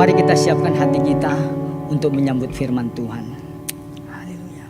Mari kita siapkan hati kita untuk menyambut firman Tuhan. Haleluya.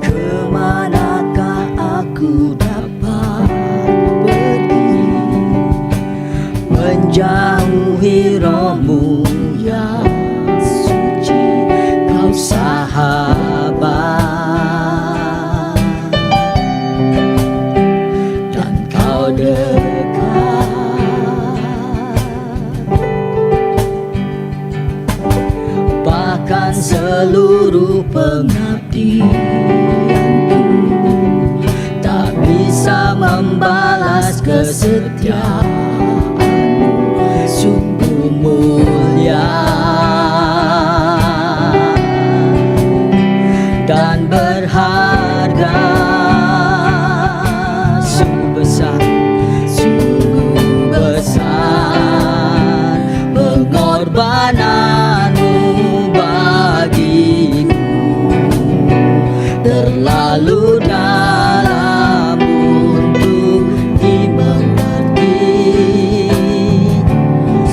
Kemanakah aku dapat pergi, menjauhi rohmu yang suci, kau sahabat, dan kau dekat. Bahkan seluruh pengabdianku tak bisa membalas kesetiaanmu, sungguh mulia dan berharga, sungguh besar pengorbananmu bagiku, terlalu dalam untuk dimengerti,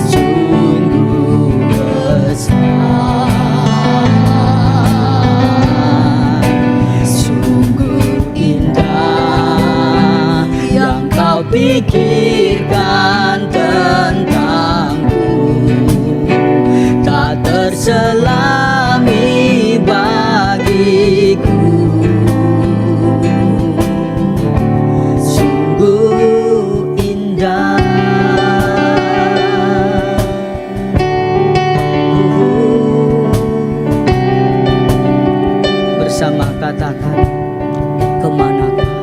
sungguh besar, sungguh indah yang kau pikirkan tentangku, tak terselami bagiku, sungguh indah. Bersama katakan, kemanakah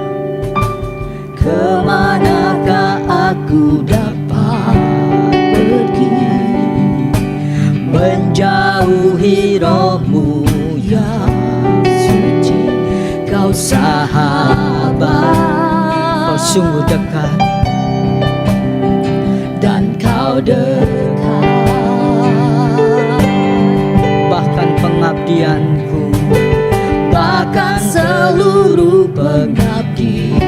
aku dapat pergi, menjauhi rohmu yang suci, kau sahabat, kau sungguh dekat, dan kau dekat. bahkan pengabdianku, Bahkan seluruh pengabdianku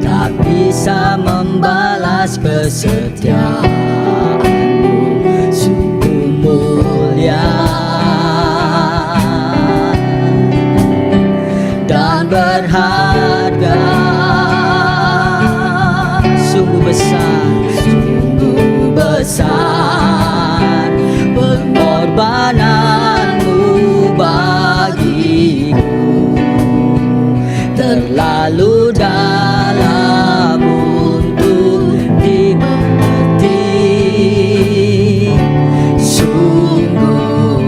tak bisa membalas kesetiaanmu, sungguh mulia dan berharga, sungguh besar pengorbananmu bagiku, terlalu dalam untuk dimengerti, sungguh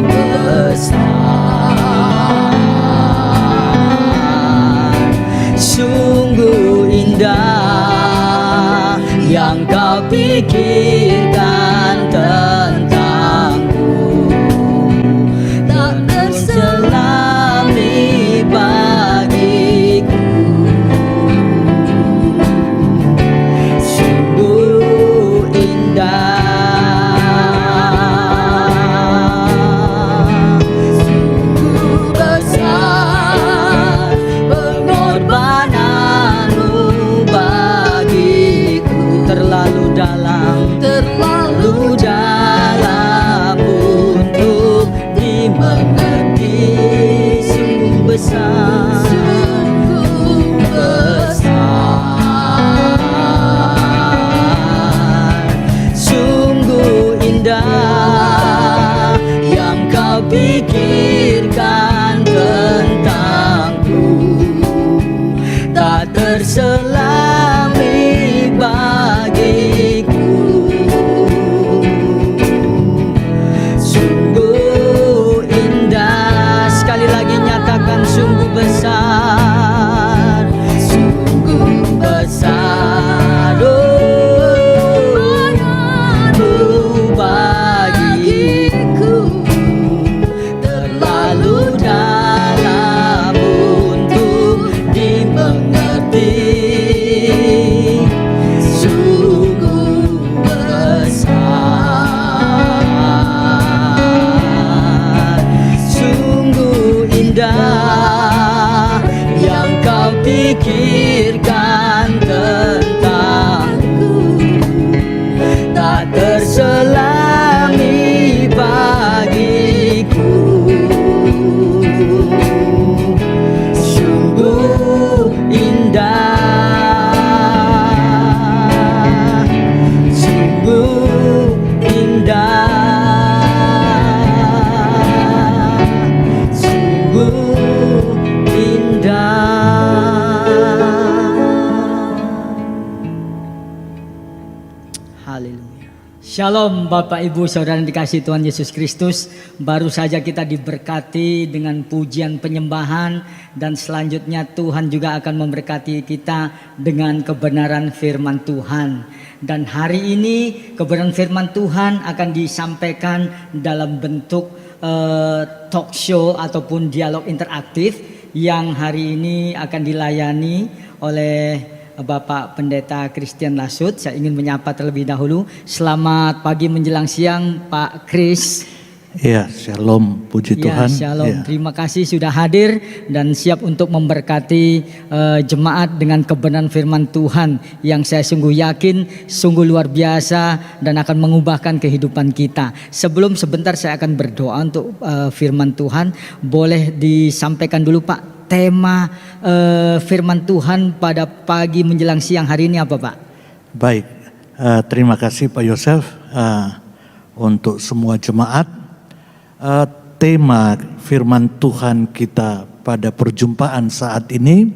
Shalom Bapak Ibu Saudara yang dikasihi Tuhan Yesus Kristus. Baru saja kita diberkati dengan pujian penyembahan, dan selanjutnya Tuhan juga akan memberkati kita dengan kebenaran firman Tuhan. Dan hari ini kebenaran firman Tuhan akan disampaikan dalam bentuk talk show ataupun dialog interaktif yang hari ini akan dilayani oleh Bapak Pendeta Christian Lasut. Saya ingin menyapa terlebih dahulu. Selamat pagi menjelang siang Pak Chris. Ya, shalom, puji Tuhan. Shalom. Ya. Terima kasih sudah hadir dan siap untuk memberkati jemaat dengan kebenaran firman Tuhan yang saya sungguh yakin sungguh luar biasa dan akan mengubahkan kehidupan kita. Sebentar saya akan berdoa untuk firman Tuhan. Boleh disampaikan dulu Pak, tema firman Tuhan pada pagi menjelang siang hari ini apa Pak? Baik, terima kasih Pak Yosef untuk semua jemaat. Tema firman Tuhan kita pada perjumpaan saat ini,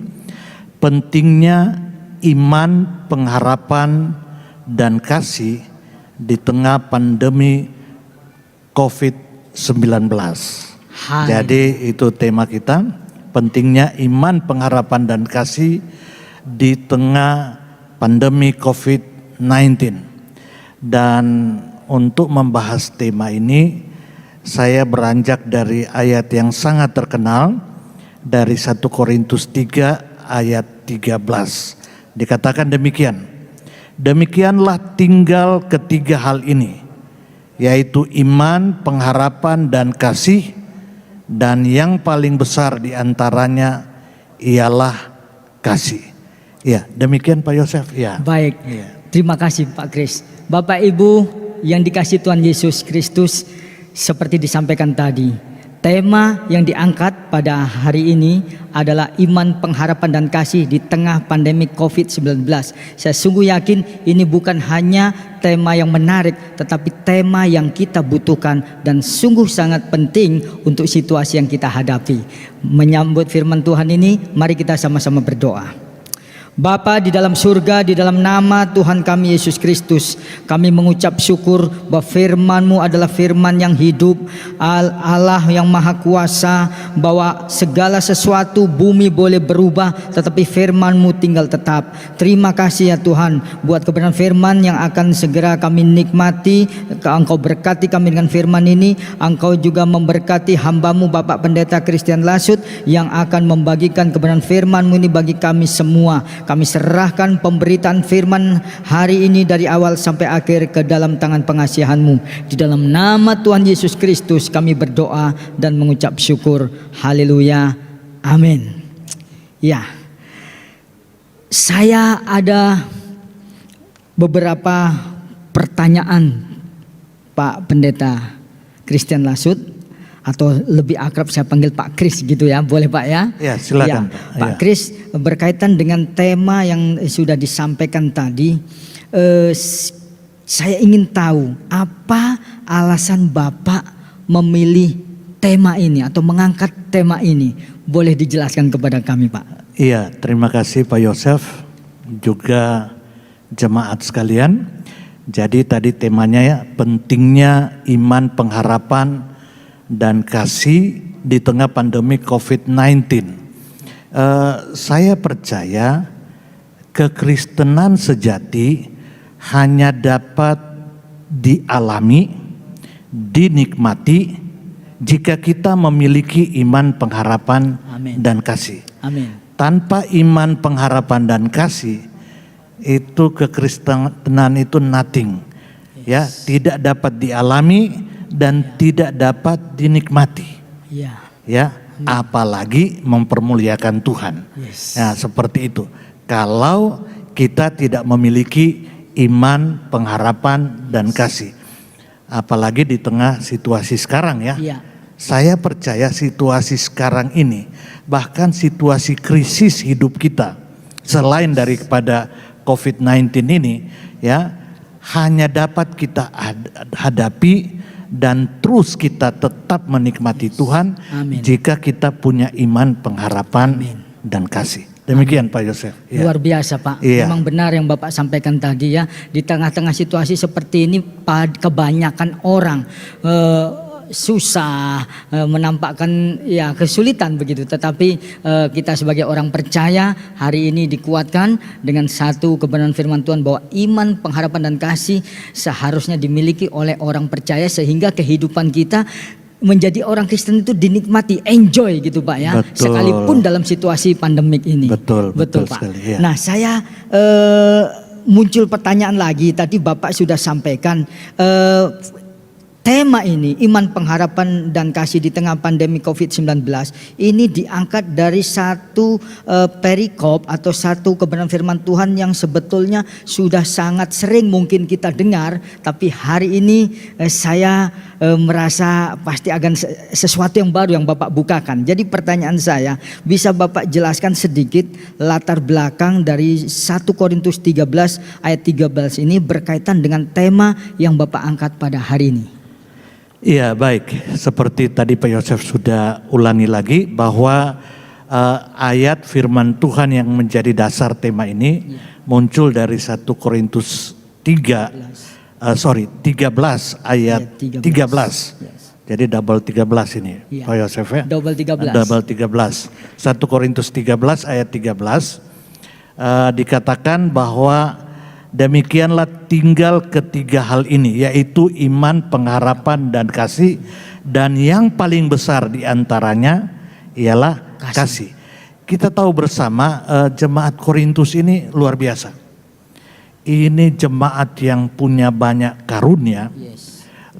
pentingnya iman, pengharapan, dan kasih di tengah pandemi COVID-19. Jadi itu tema kita, pentingnya iman, pengharapan, dan kasih di tengah pandemi COVID-19. Dan untuk membahas tema ini, saya beranjak dari ayat yang sangat terkenal dari 1 Korintus 3 ayat 13. Dikatakan demikian, demikianlah tinggal ketiga hal ini, yaitu iman, pengharapan, dan kasih, dan yang paling besar di antaranya ialah kasih. Ya, demikian Pak Yosef. Ya. Baik, Ya. Terima kasih Pak Chris. Bapak Ibu yang dikasihi Tuhan Yesus Kristus, seperti disampaikan tadi, tema yang diangkat pada hari ini adalah iman, pengharapan, dan kasih di tengah pandemi COVID-19. Saya sungguh yakin ini bukan hanya tema yang menarik, tetapi tema yang kita butuhkan dan sungguh sangat penting untuk situasi yang kita hadapi. Menyambut firman Tuhan ini, mari kita sama-sama berdoa. Bapa di dalam surga, di dalam nama Tuhan kami Yesus Kristus, kami mengucap syukur bahwa firman-Mu adalah firman yang hidup, Allah yang maha kuasa, bahwa segala sesuatu bumi boleh berubah tetapi firman-Mu tinggal tetap. Terima kasih ya Tuhan buat kebenaran firman yang akan segera kami nikmati. Engkau berkati kami dengan firman ini. Engkau juga memberkati hamba-Mu Bapak Pendeta Christian Lasut yang akan membagikan kebenaran firman-Mu ini bagi kami semua. Kami serahkan pemberitaan firman hari ini dari awal sampai akhir ke dalam tangan pengasihan-Mu. Di dalam nama Tuhan Yesus Kristus kami berdoa dan mengucap syukur. Haleluya. Amin. Ya, saya ada beberapa pertanyaan Pak Pendeta Christian Lasut, atau lebih akrab saya panggil Pak Kris gitu ya, boleh Pak ya? Ya, silakan. Ya, Pak Kris, berkaitan dengan tema yang sudah disampaikan tadi, saya ingin tahu apa alasan Bapak memilih tema ini atau mengangkat tema ini. Boleh dijelaskan kepada kami Pak? Iya, terima kasih Pak Yosef, juga jemaat sekalian. Jadi tadi temanya ya, pentingnya iman, pengharapan, dan kasih di tengah pandemi COVID-19. Saya percaya kekristenan sejati hanya dapat dialami, dinikmati jika kita memiliki iman, pengharapan, Amin. dan kasih. Amin. Tanpa iman, pengharapan, dan kasih, itu kekristenan itu nothing. Ya, tidak dapat dialami dan tidak dapat dinikmati. Ya. Ya, apalagi mempermuliakan Tuhan. Yes. Ya, seperti itu. Kalau kita tidak memiliki iman, pengharapan, dan kasih, apalagi di tengah situasi sekarang ya. Ya. Saya percaya situasi sekarang ini, bahkan situasi krisis hidup kita, selain daripada COVID-19 ini, ya, hanya dapat kita hadapi dan terus kita tetap menikmati Tuhan. Amin. Jika kita punya iman, pengharapan, dan kasih. Demikian Pak Yosef. Ya. Luar biasa Pak, Iya. memang benar yang Bapak sampaikan tadi ya. Di tengah-tengah situasi seperti ini kebanyakan orang susah, menampakkan ya kesulitan begitu. Tetapi kita sebagai orang percaya hari ini dikuatkan dengan satu kebenaran firman Tuhan bahwa iman, pengharapan dan kasih seharusnya dimiliki oleh orang percaya sehingga kehidupan kita menjadi orang Kristen itu dinikmati, enjoy gitu Pak ya. Betul. Sekalipun dalam situasi pandemik ini. Betul Pak. sekali, ya. Nah saya muncul pertanyaan lagi. Tadi Bapak sudah sampaikan tema ini, iman, pengharapan dan kasih di tengah pandemi COVID-19 ini diangkat dari satu perikop atau satu kebenaran firman Tuhan yang sebetulnya sudah sangat sering mungkin kita dengar, tapi hari ini saya merasa pasti akan sesuatu yang baru yang Bapak bukakan. Jadi pertanyaan saya, bisa Bapak jelaskan sedikit latar belakang dari 1 Korintus 13 ayat 13 ini berkaitan dengan tema yang Bapak angkat pada hari ini? Iya baik, seperti tadi Pak Yosef sudah ulangi lagi bahwa ayat firman Tuhan yang menjadi dasar tema ini muncul dari 1 Korintus 13 ayat 13. Jadi double 13 ini Iya. Pak Yosef ya. Double 13. Double 13. 1 Korintus 13 ayat 13 dikatakan bahwa demikianlah tinggal ketiga hal ini, yaitu iman, pengharapan, dan kasih. Dan yang paling besar diantaranya ialah kasih. Kita tahu bersama jemaat Korintus ini luar biasa. Ini jemaat yang punya banyak karunia,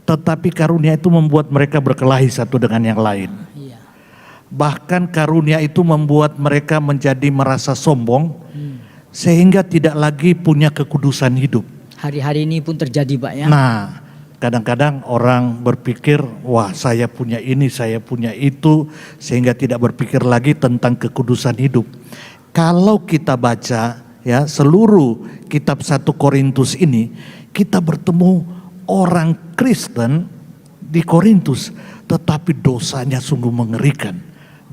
tetapi karunia itu membuat mereka berkelahi satu dengan yang lain. Bahkan karunia itu membuat mereka menjadi merasa sombong, sehingga tidak lagi punya kekudusan hidup. Hari-hari ini pun terjadi Pak ya. Nah, kadang-kadang orang berpikir, wah saya punya ini, saya punya itu, sehingga tidak berpikir lagi tentang kekudusan hidup. Kalau kita baca ya seluruh kitab 1 Korintus ini, kita bertemu orang Kristen di Korintus, tetapi dosanya sungguh mengerikan.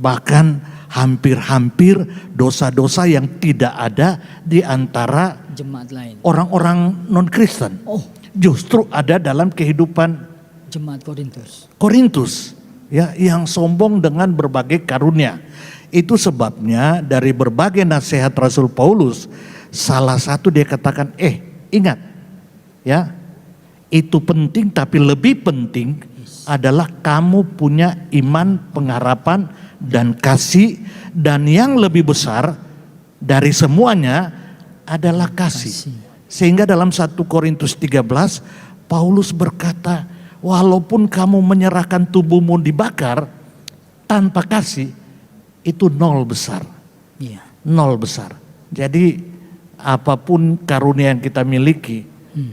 Bahkan hampir-hampir dosa-dosa yang tidak ada di antara Jemaat lain. orang-orang non-Kristen. Justru ada dalam kehidupan Jemaat Korintus ya, yang sombong dengan berbagai karunia. Itu sebabnya dari berbagai nasihat Rasul Paulus, salah satu dia katakan, ingat ya, itu penting, tapi lebih penting adalah kamu punya iman, pengharapan, dan kasih, dan yang lebih besar dari semuanya adalah kasih. Sehingga dalam 1 Korintus 13 Paulus berkata, walaupun kamu menyerahkan tubuhmu dibakar tanpa kasih, itu nol besar. Nol besar. Jadi apapun karunia yang kita miliki,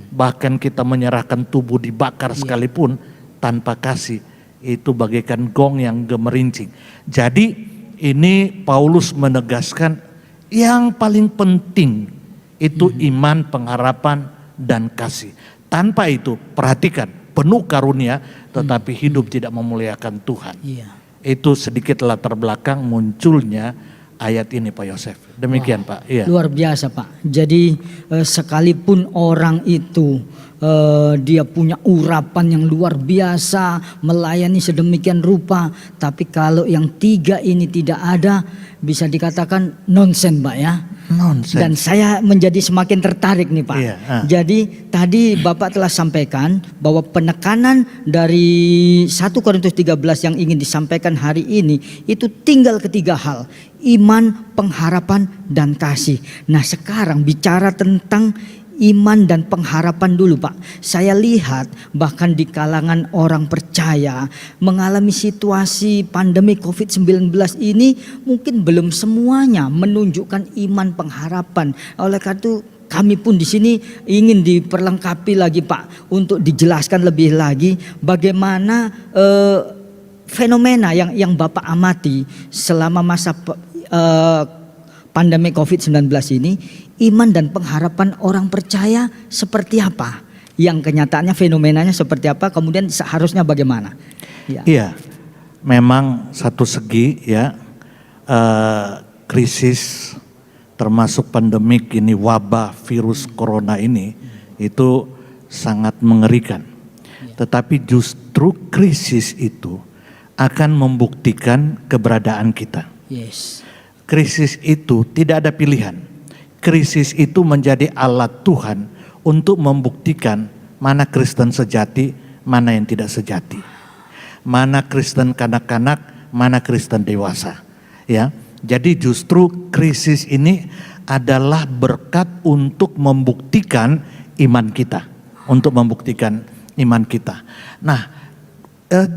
bahkan kita menyerahkan tubuh dibakar sekalipun tanpa kasih, itu bagaikan gong yang gemerincing. Jadi ini Paulus menegaskan yang paling penting itu iman, pengharapan, dan kasih. Tanpa itu, perhatikan, penuh karunia tetapi hidup tidak memuliakan Tuhan. Itu sedikit latar belakang munculnya ayat ini Pak Yosef. Demikian Pak. Iya. Luar biasa Pak. Jadi sekalipun orang itu dia punya urapan yang luar biasa, melayani sedemikian rupa, tapi kalau yang tiga ini tidak ada, bisa dikatakan nonsen Pak ya. Nonsen. Dan saya menjadi semakin tertarik nih Pak. Jadi tadi Bapak telah sampaikan bahwa penekanan dari 1 Korintus 13 yang ingin disampaikan hari ini itu tinggal ketiga hal, iman, pengharapan, dan kasih. Nah sekarang bicara tentang iman dan pengharapan dulu Pak. Saya lihat bahkan di kalangan orang percaya mengalami situasi pandemi COVID-19 ini mungkin belum semuanya menunjukkan iman, pengharapan. Oleh karena itu kami pun di sini ingin diperlengkapi lagi Pak, untuk dijelaskan lebih lagi bagaimana fenomena yang Bapak amati selama masa pandemi COVID-19 ini. Iman dan pengharapan orang percaya seperti apa? Yang kenyataannya fenomenanya seperti apa? Kemudian seharusnya bagaimana? Iya, memang satu segi ya krisis termasuk pandemik ini, wabah virus corona ini, itu sangat mengerikan. Tetapi justru krisis itu akan membuktikan keberadaan kita. Yes. Krisis itu tidak ada pilihan. Krisis itu menjadi alat Tuhan untuk membuktikan mana Kristen sejati, mana yang tidak sejati. Mana Kristen kanak-kanak, mana Kristen dewasa. Ya, jadi justru krisis ini adalah berkat untuk membuktikan iman kita, untuk membuktikan iman kita. Nah,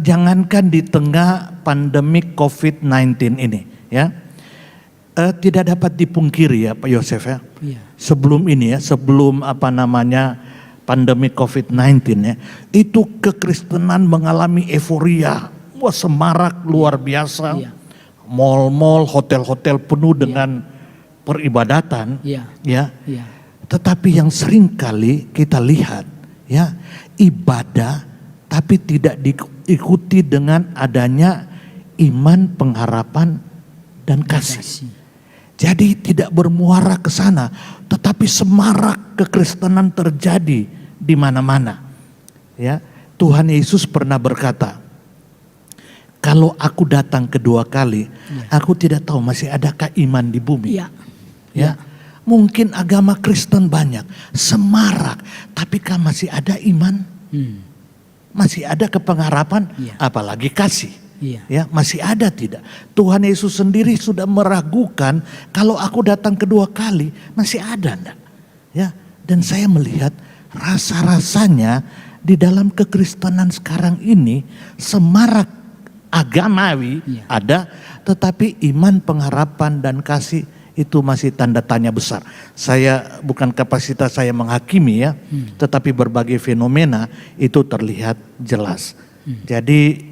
jangankan di tengah pandemik COVID-19 ini, ya, tidak dapat dipungkiri ya Pak Yosef ya. Iya. Sebelum ini ya, sebelum pandemi COVID-19 ya, itu kekristenan mengalami euforia, wah semarak luar biasa. Iya. Mal-mal, hotel-hotel penuh dengan peribadatan, Iya. ya. Iya. Tetapi yang sering kali kita lihat, ya, ibadah tapi tidak diikuti dengan adanya iman, pengharapan, dan kasih. Jadi tidak bermuara ke sana, tetapi semarak kekristenan terjadi di mana-mana. Ya, Tuhan Yesus pernah berkata, kalau aku datang kedua kali, aku tidak tahu masih adakah iman di bumi. Iya. Ya, mungkin agama Kristen banyak, semarak, tapi kan masih ada iman, masih ada kepengharapan, Iya. apalagi kasih. Iya. Ya, masih ada tidak? Tuhan Yesus sendiri sudah meragukan kalau aku datang kedua kali masih ada enggak? Ya, dan saya melihat rasa-rasanya di dalam kekristenan sekarang ini semarak agamawi ada, tetapi iman, pengharapan dan kasih itu masih tanda tanya besar. Saya bukan kapasitas saya menghakimi ya, tetapi berbagai fenomena itu terlihat jelas. Jadi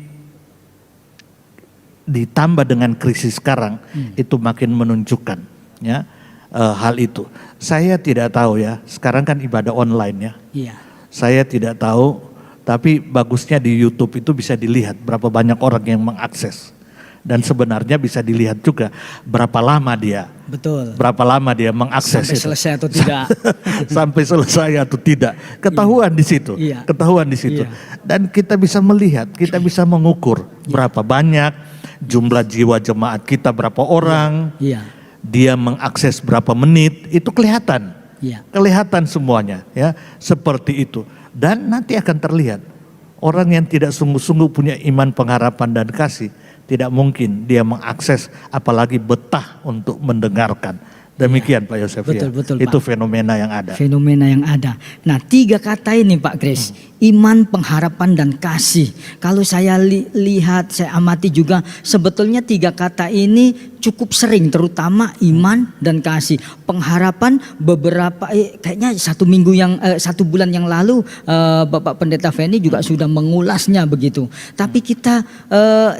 ditambah dengan krisis sekarang itu makin menunjukkan ya hal itu. Saya tidak tahu ya, sekarang kan ibadah online ya. Iya. Saya tidak tahu, tapi bagusnya di YouTube itu bisa dilihat berapa banyak orang yang mengakses. Dan sebenarnya bisa dilihat juga berapa lama dia, Betul. berapa lama dia mengakses Sampai itu. selesai atau tidak. Sampai selesai atau tidak, ketahuan di situ, Iya. ketahuan di situ. Iya. Dan kita bisa melihat, kita bisa mengukur berapa banyak jumlah jiwa jemaat kita, berapa orang, Iya. dia mengakses berapa menit, itu kelihatan. Iya. Kelihatan semuanya ya, seperti itu. Dan nanti akan terlihat orang yang tidak sungguh-sungguh punya iman, pengharapan dan kasih, tidak mungkin dia mengakses apalagi betah untuk mendengarkan. Demikian Pak Yosef ya. Betul, Itu Pak. fenomena yang ada. Fenomena yang ada. Nah, 3 kata ini Pak Kris, iman, pengharapan dan kasih. Kalau saya lihat, saya amati juga, sebetulnya 3 kata ini cukup sering, terutama iman dan kasih. Pengharapan beberapa, kayaknya 1 bulan yang lalu Bapak Pendeta Feni juga sudah mengulasnya begitu. Tapi kita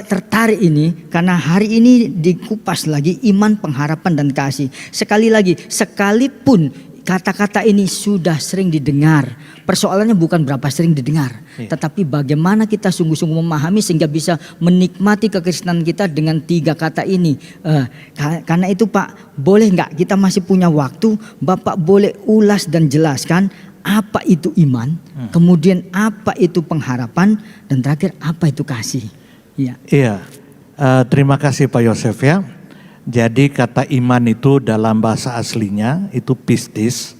tertarik ini karena hari ini dikupas lagi iman, pengharapan dan kasih. Sekali lagi, sekalipun kata-kata ini sudah sering didengar, persoalannya bukan berapa sering didengar, tetapi bagaimana kita sungguh-sungguh memahami sehingga bisa menikmati kekristenan kita dengan 3 kata ini. Karena itu Pak, boleh nggak kita masih punya waktu, Bapak boleh ulas dan jelaskan apa itu iman, kemudian apa itu pengharapan, dan terakhir apa itu kasih. Iya, terima kasih Pak Yosef ya. Jadi kata iman itu dalam bahasa aslinya itu pistis,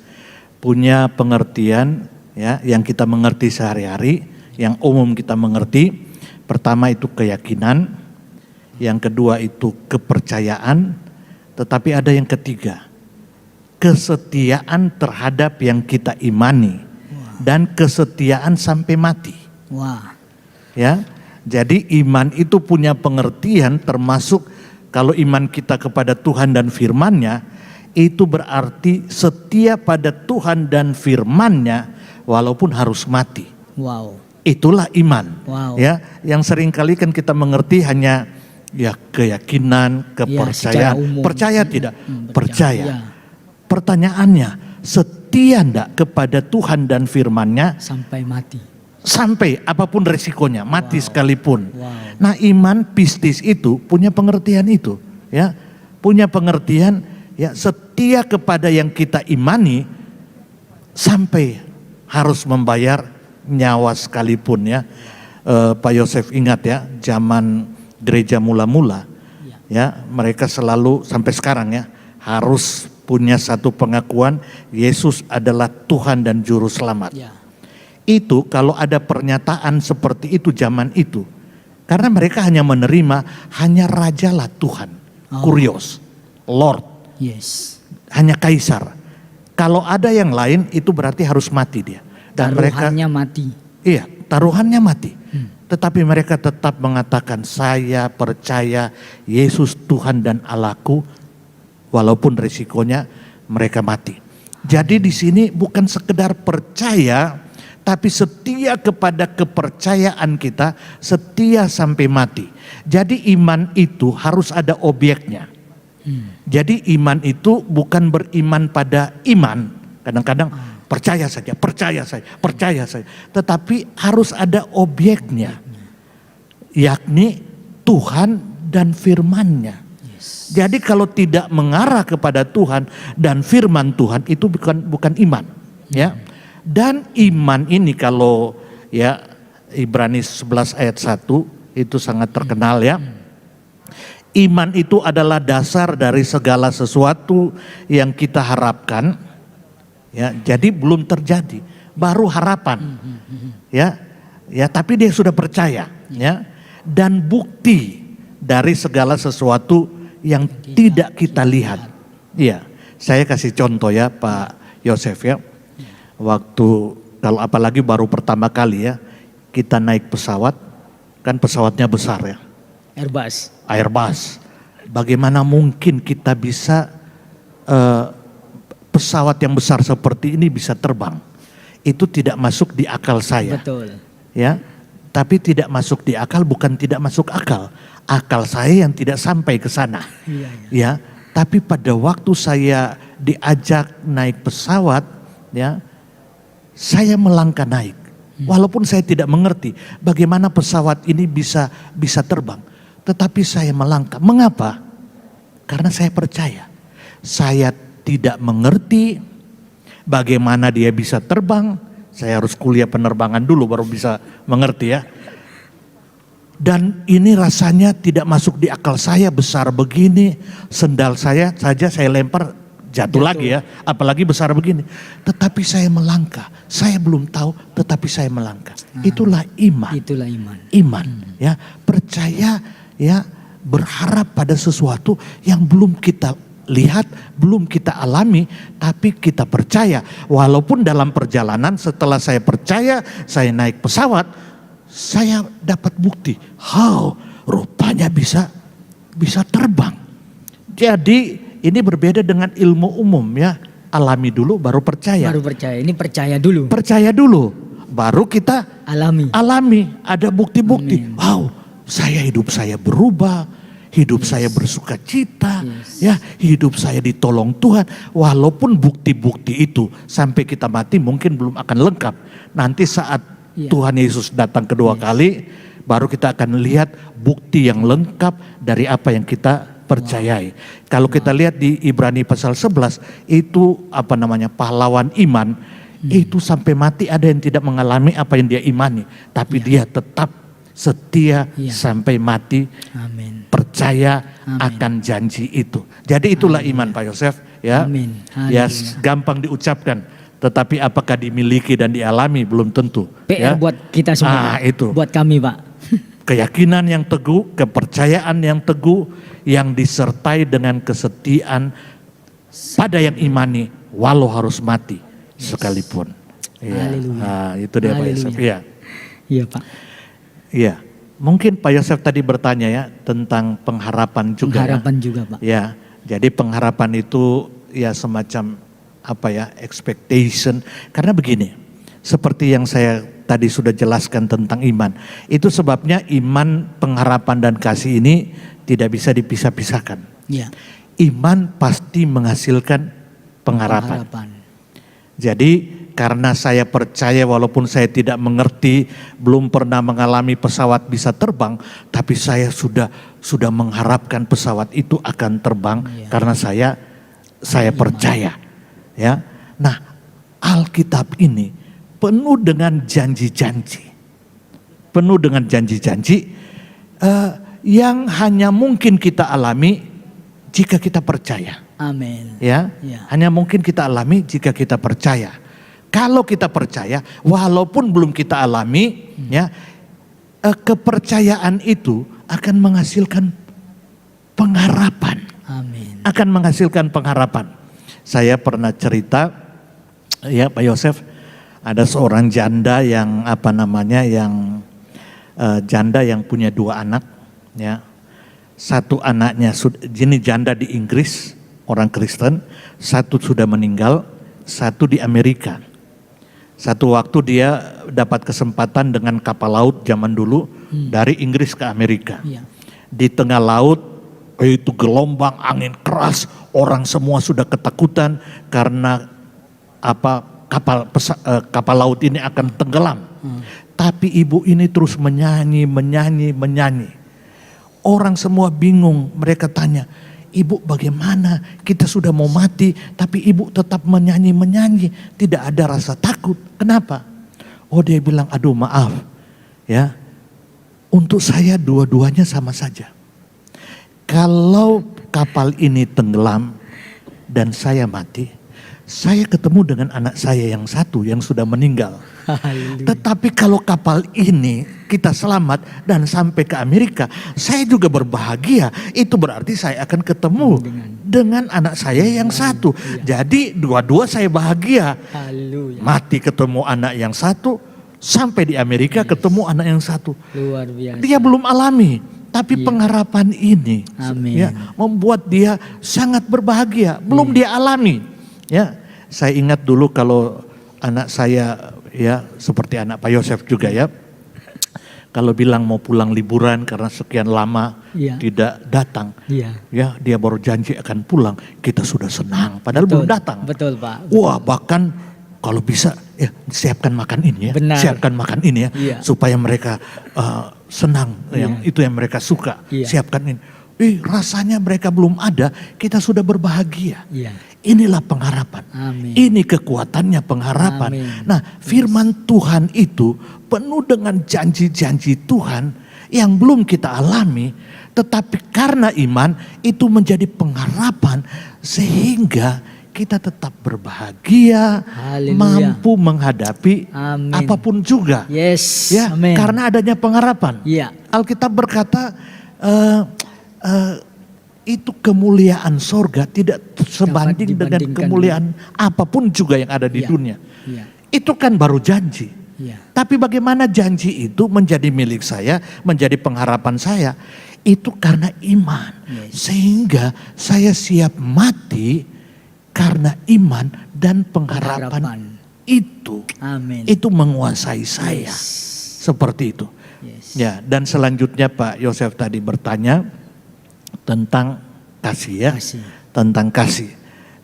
punya pengertian ya yang kita mengerti sehari-hari, yang umum kita mengerti. Pertama itu keyakinan, yang kedua itu kepercayaan, tetapi ada yang ketiga, kesetiaan terhadap yang kita imani dan kesetiaan sampai mati. Wah. Ya, jadi iman itu punya pengertian termasuk kalau iman kita kepada Tuhan dan firman-Nya, itu berarti setia pada Tuhan dan firman-Nya walaupun harus mati. Wow. Itulah iman. Wow. Ya, yang seringkali kan kita mengerti hanya ya keyakinan, kepercayaan. secara umum. Percaya tidak? Percaya. Percaya. Pertanyaannya, setia enggak kepada Tuhan dan firman-Nya Sampai mati. sampai apapun resikonya, mati sekalipun. Wow. Nah, iman pistis itu punya pengertian itu, ya, punya pengertian ya setia setia kepada yang kita imani sampai harus membayar nyawa sekalipun ya. Pak Yosef ingat ya, zaman gereja mula-mula ya, mereka selalu sampai sekarang ya harus punya satu pengakuan Yesus adalah Tuhan dan Juru Selamat. Ya. Itu kalau ada pernyataan seperti itu zaman itu, karena mereka hanya menerima hanya rajalah Tuhan, Kurios, Lord, Yes. hanya kaisar. Kalau ada yang lain itu berarti harus mati dia. Dan Taruhannya mati. iya, taruhannya mati. Tetapi mereka tetap mengatakan saya percaya Yesus Tuhan dan Allahku, walaupun risikonya mereka mati. Jadi di sini bukan sekedar percaya, tapi setia kepada kepercayaan kita, setia sampai mati. Jadi iman itu harus ada objeknya. Jadi iman itu bukan beriman pada iman. Kadang-kadang percaya saja. Tetapi harus ada objeknya. Yakni Tuhan dan firman-Nya. Jadi kalau tidak mengarah kepada Tuhan dan firman Tuhan itu bukan iman, ya. Dan iman ini kalau ya Ibrani 11 ayat 1 itu sangat terkenal ya. Iman itu adalah dasar dari segala sesuatu yang kita harapkan. Ya, jadi belum terjadi, baru harapan. Ya. Ya, tapi dia sudah percaya, ya. Dan bukti dari segala sesuatu yang tidak kita lihat. Iya, saya kasih contoh ya Pak Yosef ya. Waktu kalau apalagi baru pertama kali ya kita naik pesawat, kan pesawatnya besar ya. Airbus. Bagaimana mungkin kita bisa pesawat yang besar seperti ini bisa terbang? Itu tidak masuk di akal saya. Betul. Ya, tapi tidak masuk di akal bukan tidak masuk akal. Akal saya yang tidak sampai ke sana. Ya, tapi pada waktu saya diajak naik pesawat, ya, saya melangkah naik. Walaupun saya tidak mengerti bagaimana pesawat ini bisa terbang, tetapi saya melangkah. Mengapa? Karena saya percaya. Saya tidak mengerti bagaimana dia bisa terbang. Saya harus kuliah penerbangan dulu baru bisa mengerti ya. Dan ini rasanya tidak masuk di akal saya, besar begini, sendal saya saja saya lempar jatuh lagi ya, apalagi besar begini. Tetapi saya melangkah, saya belum tahu tetapi saya melangkah. Itulah iman. Itulah iman. Iman ya, percaya ya, berharap pada sesuatu yang belum kita lihat, belum kita alami, tapi kita percaya. Walaupun dalam perjalanan setelah saya percaya, saya naik pesawat, saya dapat bukti, rupanya bisa terbang. Jadi ini berbeda dengan ilmu umum ya, alami dulu baru percaya. Baru percaya, ini percaya dulu. Percaya dulu, baru kita Alami. ada bukti-bukti. Hidup saya berubah, hidup saya bersuka cita, ya, hidup saya ditolong Tuhan. Walaupun bukti-bukti itu sampai kita mati mungkin belum akan lengkap. Nanti saat Tuhan Yesus datang kedua kali, baru kita akan lihat bukti yang lengkap dari apa yang kita percayai. Kalau kita lihat di Ibrani pasal 11, itu pahlawan iman, itu sampai mati ada yang tidak mengalami apa yang dia imani, tapi dia tetap setia sampai mati. Amin. Percaya akan janji itu. Jadi itulah iman Pak Yosef ya. Amin. Ya, gampang diucapkan. Tetapi apakah dimiliki dan dialami belum tentu. PR buat kita semua. Itu. Buat kami Pak. Keyakinan yang teguh, kepercayaan yang teguh, yang disertai dengan kesetiaan pada yang imani, walau harus mati sekalipun. Ya. Itu dia Pak Yosef. Iya Pak. Iya. Mungkin Pak Yosef tadi bertanya ya tentang pengharapan juga. Pengharapan juga Pak. Ya. Jadi pengharapan itu ya semacam expectation. Karena begini, seperti yang saya tadi sudah jelaskan tentang iman. Itu sebabnya iman, pengharapan dan kasih ini tidak bisa dipisah-pisahkan. Ya. Iman pasti menghasilkan pengharapan. Jadi karena saya percaya walaupun saya tidak mengerti, belum pernah mengalami pesawat bisa terbang, tapi saya sudah mengharapkan pesawat itu akan terbang karena saya saya percaya. Ya. Nah, Alkitab ini penuh dengan janji-janji. Penuh dengan janji-janji yang hanya mungkin kita alami jika kita percaya. Amin. Ya, hanya mungkin kita alami jika kita percaya. Kalau kita percaya, walaupun belum kita alami, ya, kepercayaan itu akan menghasilkan pengharapan. Amin. Akan menghasilkan pengharapan. Saya pernah cerita, ya Pak Yosef, ada seorang janda yang janda yang punya 2 anak, ya. Satu anaknya, ini janda di Inggris, orang Kristen, satu sudah meninggal, satu di Amerika. Satu waktu dia dapat kesempatan dengan kapal laut zaman dulu dari Inggris ke Amerika. Iya. Di tengah laut itu gelombang, angin keras, orang semua sudah ketakutan karena kapal laut ini akan tenggelam. Tapi ibu ini terus menyanyi. Orang semua bingung, mereka tanya, "Ibu bagaimana? Kita sudah mau mati, tapi ibu tetap menyanyi, tidak ada rasa takut. Kenapa?" Oh, dia bilang, "Aduh maaf, ya, untuk saya dua-duanya sama saja. Kalau kapal ini tenggelam dan saya mati, saya ketemu dengan anak saya yang satu yang sudah meninggal. Tetapi kalau kapal ini kita selamat dan sampai ke Amerika, saya juga berbahagia. Itu berarti saya akan ketemu dengan anak saya yang satu. Jadi dua-dua saya bahagia. Mati ketemu anak yang satu, sampai di Amerika ketemu anak yang satu." Luar biasa. Dia belum alami, tapi pengharapan ini ya, membuat dia sangat berbahagia. Belum dia alami. Ya, saya ingat dulu kalau anak saya, ya seperti anak Pak Yosef juga ya, kalau bilang mau pulang liburan karena sekian lama tidak datang, ya dia baru janji akan pulang, kita sudah senang, padahal belum datang. Betul Pak. Wah, bahkan kalau bisa ya siapkan makan ini ya, siapkan makan ini ya, supaya mereka senang, yang itu yang mereka suka, siapkan ini. Rasanya mereka belum ada, kita sudah berbahagia. Inilah pengharapan. Amin. Ini kekuatannya pengharapan. Amin. Nah, firman Tuhan itu penuh dengan janji-janji Tuhan yang belum kita alami, tetapi karena iman itu menjadi pengharapan sehingga kita tetap berbahagia, mampu menghadapi apapun juga. Yes. Ya, Amin. karena adanya pengharapan. Iya. Alkitab berkata itu kemuliaan sorga tidak sebanding dengan kemuliaan apapun juga yang ada di dunia. Itu kan baru janji. Tapi bagaimana janji itu menjadi milik saya, menjadi pengharapan saya, itu karena iman. Sehingga saya siap mati karena iman dan pengharapan itu. Amin. Itu menguasai saya. Seperti itu. Ya, dan selanjutnya Pak Yosef tadi bertanya tentang kasih ya, tentang kasih.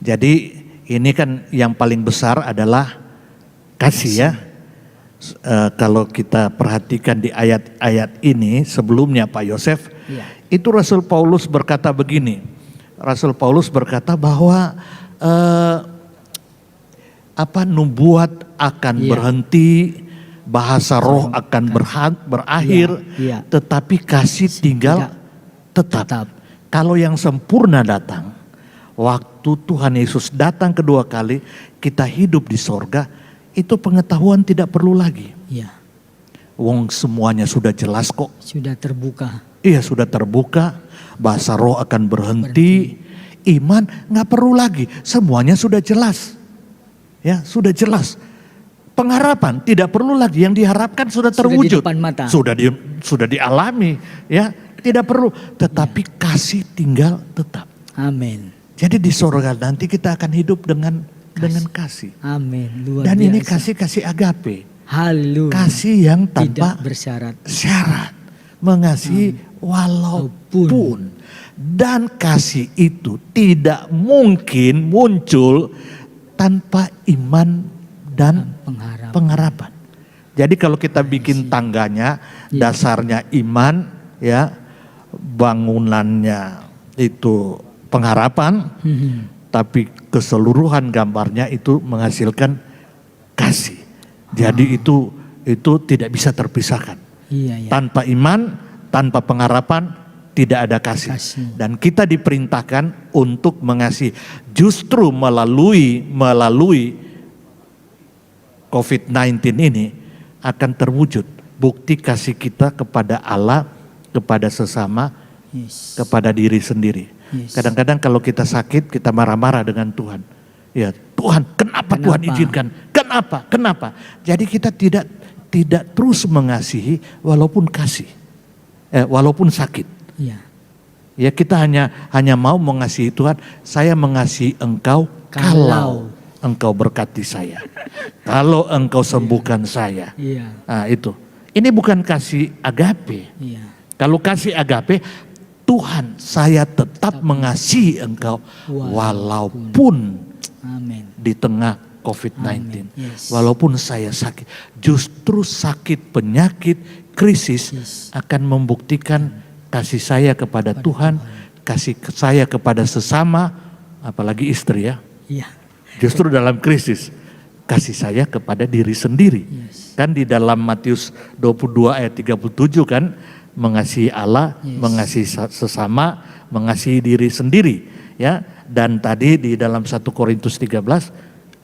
Jadi ini kan yang paling besar adalah kasih ya. Kalau kita perhatikan di ayat-ayat ini sebelumnya Pak Yosef, itu Rasul Paulus berkata begini. Rasul Paulus berkata bahwa nubuat akan berhenti, bahasa roh akan berakhir, tetapi kasih tinggal tetap. Kalau yang sempurna datang, waktu Tuhan Yesus datang kedua kali, kita hidup di sorga, itu pengetahuan tidak perlu lagi. Wong semuanya sudah jelas kok. Sudah terbuka. Iya, sudah terbuka, bahasa roh akan berhenti, iman nggak perlu lagi, semuanya sudah jelas. Ya, sudah jelas. Pengharapan tidak perlu lagi, yang diharapkan sudah terwujud. Sudah di depan mata. Sudah dialami, ya. Tidak perlu, tetapi kasih tinggal tetap. Amin. Jadi di surga nanti kita akan hidup dengan kasih. Amin. Luar Dan biasa. ini kasih agape. Haleluya. Kasih yang tanpa tidak bersyarat. Syarat. Mengasihi walaupun. Dan kasih itu tidak mungkin muncul tanpa iman dan pengharapan. Jadi kalau kita bikin tangganya, dasarnya iman, ya, bangunannya itu pengharapan, tapi keseluruhan gambarnya itu menghasilkan kasih. Jadi itu tidak bisa terpisahkan. Iya, iya. Tanpa iman, tanpa pengharapan, tidak ada kasih. Dan kita diperintahkan untuk mengasihi. Justru melalui COVID-19 ini akan terwujud bukti kasih kita kepada Allah, kepada sesama, kepada diri sendiri. Kadang-kadang kalau kita sakit, kita marah-marah dengan Tuhan. Ya, Tuhan, kenapa Tuhan izinkan? Kenapa? Jadi kita tidak terus mengasihi walaupun walaupun sakit. Iya. Ya, kita hanya mau mengasihi Tuhan. Saya mengasihi Engkau kalau Engkau berkati saya. Kalau Engkau sembuhkan saya. Iya. Nah, itu. Ini bukan kasih agape. Iya. Kalau kasih agape, Tuhan, saya tetap mengasihi Engkau walaupun Amin. di tengah COVID-19. Yes. Walaupun saya sakit. Justru sakit, penyakit, krisis akan membuktikan kasih saya kepada Tuhan, kasih saya kepada sesama, apalagi istri ya. Iya. Justru dalam krisis, kasih saya kepada diri sendiri. Kan di dalam Matius 22 ayat 37 kan, mengasihi Allah, mengasihi sesama, mengasihi diri sendiri. Ya. Dan tadi di dalam 1 Korintus 13,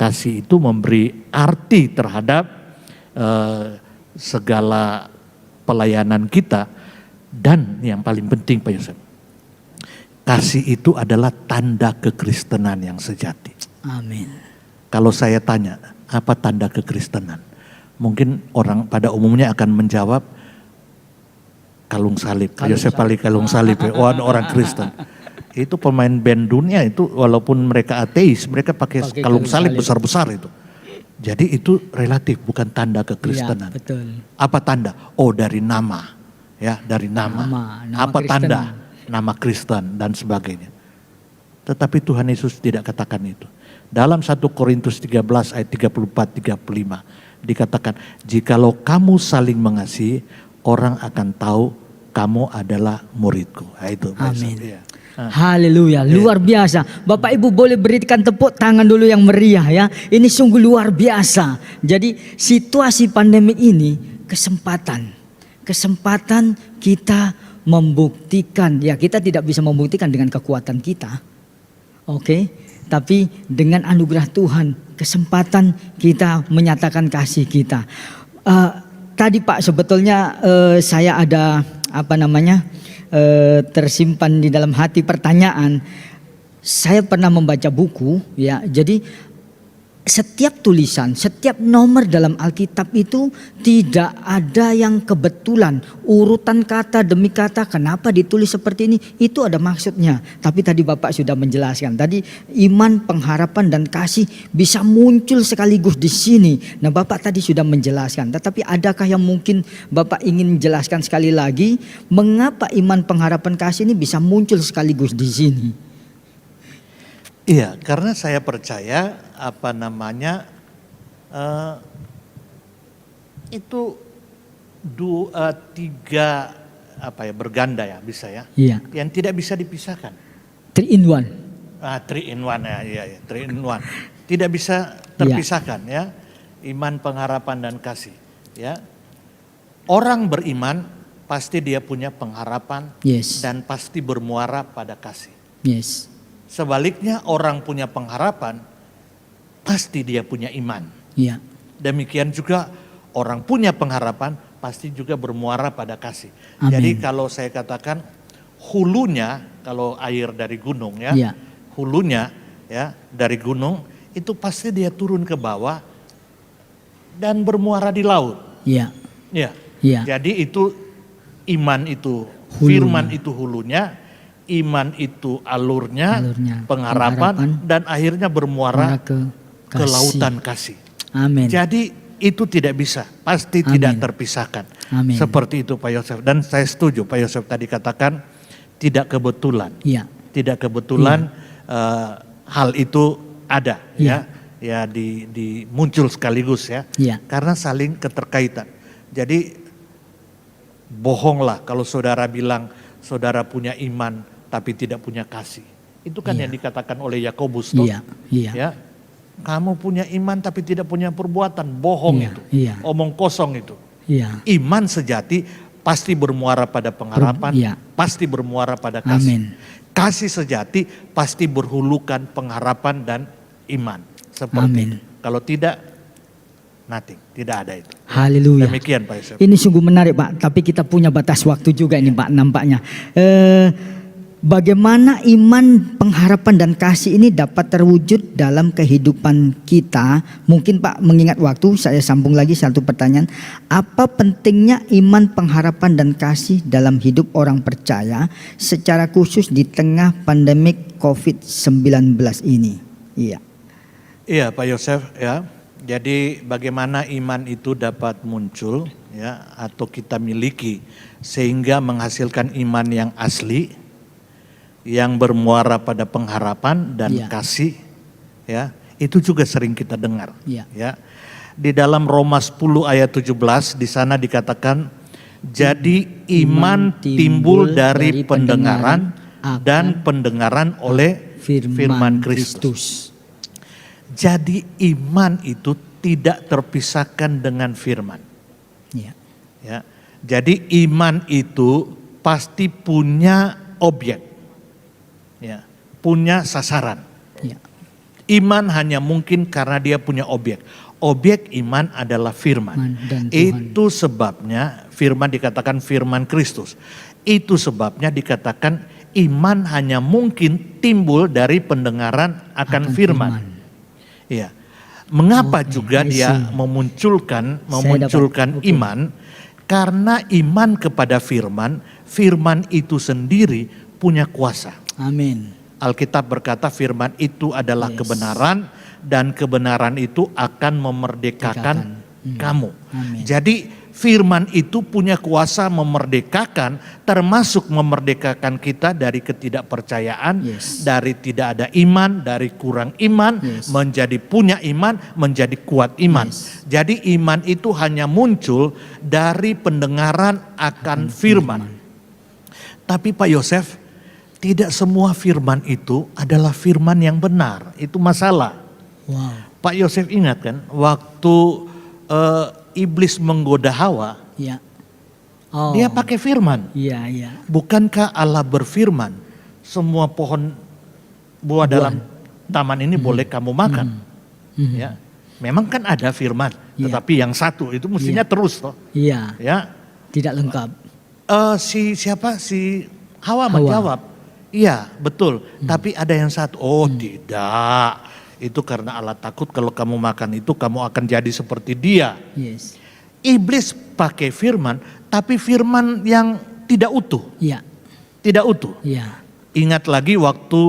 kasih itu memberi arti terhadap segala pelayanan kita. Dan yang paling penting Pak Yosef, kasih itu adalah tanda kekristenan yang sejati. Amin. Kalau saya tanya, apa tanda kekristenan? Mungkin orang pada umumnya akan menjawab, kalung salib. Pak Yosef paling kalung salib ya, orang Kristen. Itu pemain band dunia itu walaupun mereka ateis, mereka pakai kalung salib besar-besar itu. Jadi itu relatif, bukan tanda kekristenan. Ya, betul. Apa tanda? Oh, dari nama. Ya, dari nama. Apa Kristen. tanda? Nama Kristen dan sebagainya. Tetapi Tuhan Yesus tidak katakan itu. Dalam 1 Korintus 13 ayat 34-35 dikatakan, jikalau kamu saling mengasihi, orang akan tahu kamu adalah muridku. Nah, itu. Amin. Ya. Haleluya, luar biasa. Bapak Ibu boleh berikan tepuk tangan dulu yang meriah ya. Ini sungguh luar biasa. Jadi situasi pandemi ini kesempatan kita membuktikan. Ya, kita tidak bisa membuktikan dengan kekuatan kita. Oke, tapi dengan anugerah Tuhan, kesempatan kita menyatakan kasih kita. Tadi Pak, sebetulnya saya ada tersimpan di dalam hati pertanyaan. Saya pernah membaca buku, ya. Jadi setiap tulisan, setiap nomor dalam Alkitab itu tidak ada yang kebetulan. Urutan kata demi kata, kenapa ditulis seperti ini, itu ada maksudnya. Tapi tadi Bapak sudah menjelaskan. Tadi iman, pengharapan dan kasih bisa muncul sekaligus di sini. Nah, Bapak tadi sudah menjelaskan. Tetapi adakah yang mungkin Bapak ingin jelaskan sekali lagi, mengapa iman, pengharapan, kasih ini bisa muncul sekaligus di sini? Iya, karena saya percaya itu tiga berganda ya, bisa ya. Iya. Yang tidak bisa dipisahkan. 3 in 1. 3 in 1 ya, iya, 3 in 1. Tidak bisa terpisahkan ya. Iman, pengharapan dan kasih ya. Orang beriman pasti dia punya pengharapan dan pasti bermuara pada kasih. Yes. Sebaliknya orang punya pengharapan, pasti dia punya iman. Ya. Demikian juga orang punya pengharapan, pasti juga bermuara pada kasih. Amin. Jadi kalau saya katakan hulunya, kalau air dari gunung ya, hulunya ya dari gunung, itu pasti dia turun ke bawah dan bermuara di laut. Iya. Ya. Ya. Jadi itu iman itu, hulunya. firman itu hulunya. Iman itu alurnya, pengharapan dan akhirnya bermuara ke lautan kasih. Amin. Jadi itu tidak bisa, pasti tidak terpisahkan. Amin. Seperti itu Pak Yosef. Dan saya setuju Pak Yosef tadi katakan tidak kebetulan. Ya. Tidak kebetulan hal itu ada ya di muncul sekaligus ya. Karena saling keterkaitan. Jadi bohonglah kalau saudara bilang saudara punya iman tapi tidak punya kasih. Itu kan Iya. yang dikatakan oleh Yakobus toh. Iya, iya. Ya. Kamu punya iman tapi tidak punya perbuatan, bohong Iya, itu. iya. Omong kosong itu. Iya. Iman sejati pasti bermuara pada pengharapan, Iya. pasti bermuara pada kasih. Amin. Kasih sejati pasti berhulukan pengharapan dan iman. Seperti Amin. itu. Kalau tidak, nothing, tidak ada itu. Haleluya. Demikian Pak Yosef. Ini sungguh menarik Pak, tapi kita punya batas waktu juga ini Pak nampaknya. Bagaimana iman, pengharapan dan kasih ini dapat terwujud dalam kehidupan kita? Mungkin Pak mengingat waktu, saya sambung lagi satu pertanyaan. Apa pentingnya iman, pengharapan dan kasih dalam hidup orang percaya secara khusus di tengah pandemik COVID-19 ini? Iya. Iya Pak Yosef ya. Jadi bagaimana iman itu dapat muncul ya atau kita miliki sehingga menghasilkan iman yang asli, yang bermuara pada pengharapan dan Iya. kasih ya. Itu juga sering kita dengar Iya. ya. Di dalam Roma 10 ayat 17 di sana dikatakan jadi iman timbul dari pendengaran dan pendengaran oleh firman Kristus. Jadi iman itu tidak terpisahkan dengan firman. Iya. Ya. Jadi iman itu pasti punya objek. Ya, punya sasaran. Iya. Iman hanya mungkin karena dia punya objek. Objek iman adalah firman. Dan Tuhan. Itu sebabnya firman dikatakan firman Kristus. Itu sebabnya dikatakan iman hanya mungkin timbul dari pendengaran akan firman. Iya. Mengapa Oke, juga I dia see. memunculkan Oke. iman? Karena iman kepada firman, firman itu sendiri punya kuasa. Amin. Alkitab berkata firman itu adalah Yes. kebenaran dan kebenaran itu akan memerdekakan kamu. Amin. Jadi firman itu punya kuasa memerdekakan, termasuk memerdekakan kita dari ketidakpercayaan, Yes. dari tidak ada iman, dari kurang iman, Yes. menjadi punya iman, menjadi kuat iman. Yes. Jadi iman itu hanya muncul dari pendengaran akan firman. Tapi Pak Yosef, tidak semua firman itu adalah firman yang benar. Itu masalah. Wow. Pak Yosef ingat kan waktu iblis menggoda Hawa, Iya. Oh. dia pakai firman. Iya, iya. Bukankah Allah berfirman, semua pohon buah dalam taman ini boleh kamu makan? Mhm. Ya, memang kan ada firman, Iya. tetapi yang satu itu mestinya terus toh. Iya. Ya, Tidak lengkap. si Hawa Hawa. menjawab, iya betul, tapi ada yang satu, oh tidak, itu karena Allah takut kalau kamu makan itu kamu akan jadi seperti dia. Yes. Iblis pakai firman, tapi firman yang tidak utuh, Iya. tidak utuh. Iya. Ingat lagi waktu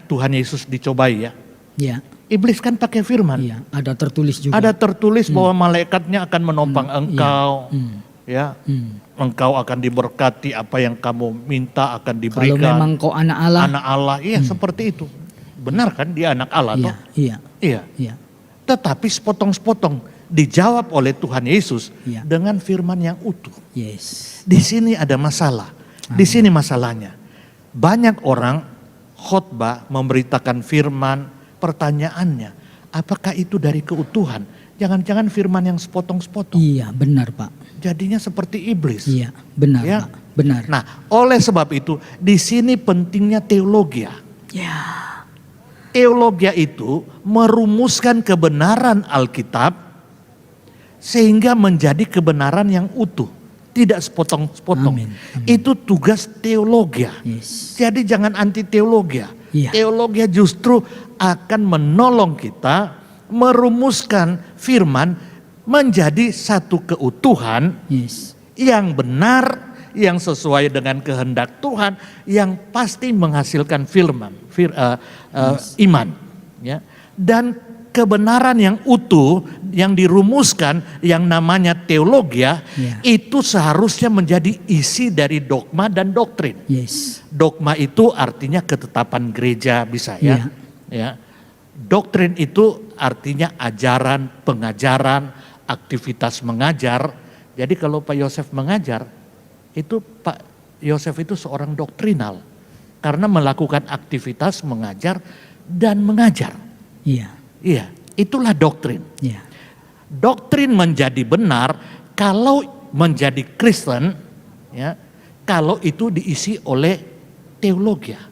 Tuhan Yesus dicobai ya. Iya. Iblis kan pakai firman. Iya. Ada tertulis juga. Ada tertulis bahwa malaikatnya akan menopang engkau. Ya, Hmm. engkau akan diberkati, apa yang kamu minta akan Kalau diberikan. memang kau anak Allah. Anak Allah, iya seperti itu. Benar kan dia anak Allah Iya. toh? Iya. Iya. Iya. Tetapi sepotong-sepotong dijawab oleh Tuhan Yesus Iya. dengan firman yang utuh. Yes. Di sini ada masalah. Di sini masalahnya. Banyak orang khotbah memberitakan firman, pertanyaannya, apakah itu dari keutuhan? Jangan-jangan firman yang sepotong-sepotong. Iya, benar Pak. Jadinya seperti iblis. Iya, benar Ya. Pak. Benar. Nah, oleh sebab itu di sini pentingnya teologia. Ya. Teologia itu merumuskan kebenaran Alkitab sehingga menjadi kebenaran yang utuh, tidak sepotong-sepotong. Amin. Itu tugas teologia. Yes. Jadi jangan anti teologia. Iya. Teologia justru akan menolong kita merumuskan firman menjadi satu keutuhan Yes. yang benar, yang sesuai dengan kehendak Tuhan, yang pasti menghasilkan iman, ya. Dan kebenaran yang utuh yang dirumuskan yang namanya teologia, Ya. itu seharusnya menjadi isi dari dogma dan doktrin. Yes. Dogma itu artinya ketetapan gereja bisa ya. Ya. Doktrin itu artinya ajaran, pengajaran, aktivitas mengajar. Jadi kalau Pak Yosef mengajar, itu Pak Yosef itu seorang doktrinal. karena melakukan aktivitas mengajar dan mengajar. Iya. Iya, itulah doktrin. Iya. Doktrin menjadi benar kalau menjadi Kristen, ya, kalau itu diisi oleh teologia.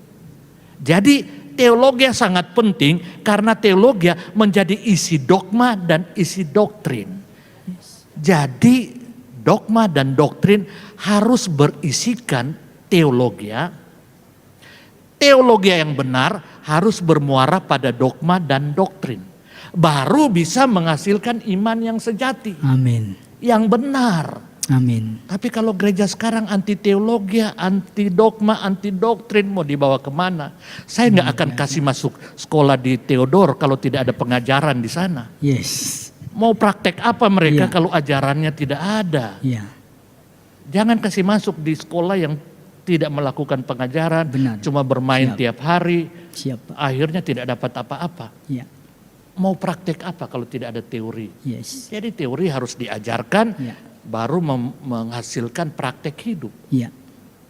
Jadi teologia sangat penting karena teologia menjadi isi dogma dan isi doktrin. Jadi dogma dan doktrin harus berisikan teologia. Teologia yang benar harus bermuara pada dogma dan doktrin. Baru bisa menghasilkan iman yang sejati, Amin. yang benar. Amin. Tapi kalau gereja sekarang anti teologia, anti dogma, anti doktrin, mau dibawa kemana? Saya nggak akan kasih masuk sekolah di Theodore kalau tidak ada pengajaran di sana. Yes. Mau praktek apa mereka Iya. kalau ajarannya tidak ada? Iya. Jangan kasih masuk di sekolah yang tidak melakukan pengajaran, Benar. cuma bermain Siap. tiap hari, Siap, Pak. akhirnya tidak dapat apa-apa. Iya. Mau praktek apa kalau tidak ada teori? Yes. Jadi teori harus diajarkan, Iya. baru menghasilkan praktek hidup, Iya.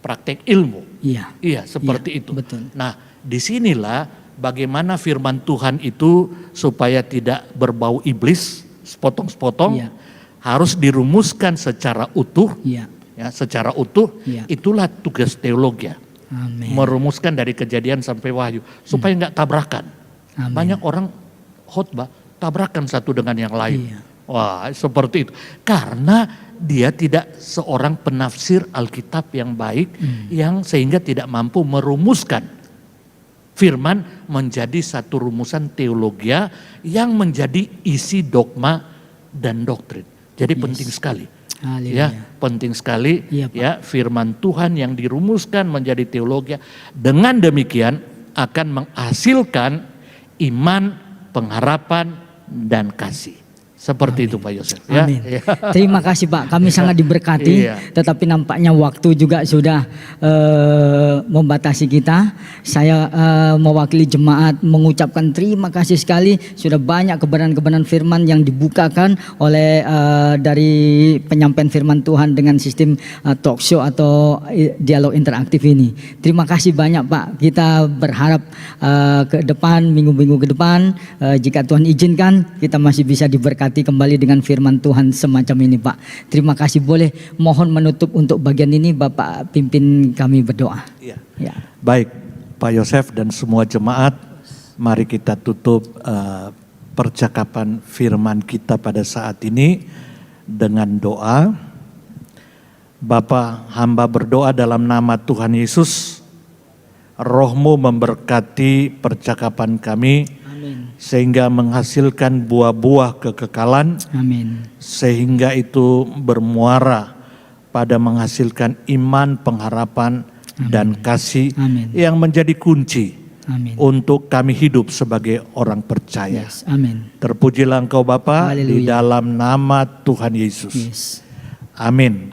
praktek ilmu. Iya. Iya, seperti Iya, itu. betul. Nah, disinilah bagaimana firman Tuhan itu supaya tidak berbau iblis, sepotong-sepotong, Iya. harus dirumuskan secara utuh, Iya. ya, secara utuh. Iya. Itulah tugas teologi, Amin. merumuskan dari Kejadian sampai Wahyu, supaya nggak tabrakan. Amin. Banyak orang khotbah tabrakan satu dengan yang lain. Iya. Wah, seperti itu. Karena dia tidak seorang penafsir Alkitab yang baik, yang sehingga tidak mampu merumuskan firman menjadi satu rumusan teologia yang menjadi isi dogma dan doktrin. Jadi penting sekali. Haleluya. Ya, penting sekali Iya, Pak. ya firman Tuhan yang dirumuskan menjadi teologi. Dengan demikian akan menghasilkan iman, pengharapan dan kasih. Seperti itu Pak Yosef. Ya. Amin. Ya. Terima kasih Pak, kami sangat diberkati. Iya. Tetapi nampaknya waktu juga sudah membatasi kita. Saya mewakili jemaat mengucapkan terima kasih sekali. Sudah banyak kebenaran-kebenaran firman yang dibukakan oleh dari penyampaian firman Tuhan dengan sistem talk show atau dialog interaktif ini. Terima kasih banyak Pak. Kita berharap ke depan, minggu-minggu ke depan, jika Tuhan izinkan, kita masih bisa diberkati kembali dengan firman Tuhan semacam ini Pak. Terima kasih, boleh mohon menutup untuk bagian ini Bapak pimpin kami berdoa. Iya. Ya. Baik Pak Yosef dan semua jemaat, mari kita tutup percakapan firman kita pada saat ini dengan doa. Bapa, hamba berdoa dalam nama Tuhan Yesus, Roh-Mu memberkati percakapan kami, Amin. sehingga menghasilkan buah-buah kekekalan, Amin. sehingga itu bermuara pada menghasilkan iman, pengharapan, dan kasih Amin. yang menjadi kunci Amin. untuk kami hidup sebagai orang percaya. Yes. Amin. Terpujilah Engkau Bapa di Haleluya. dalam nama Tuhan Yesus. Yes. Amin.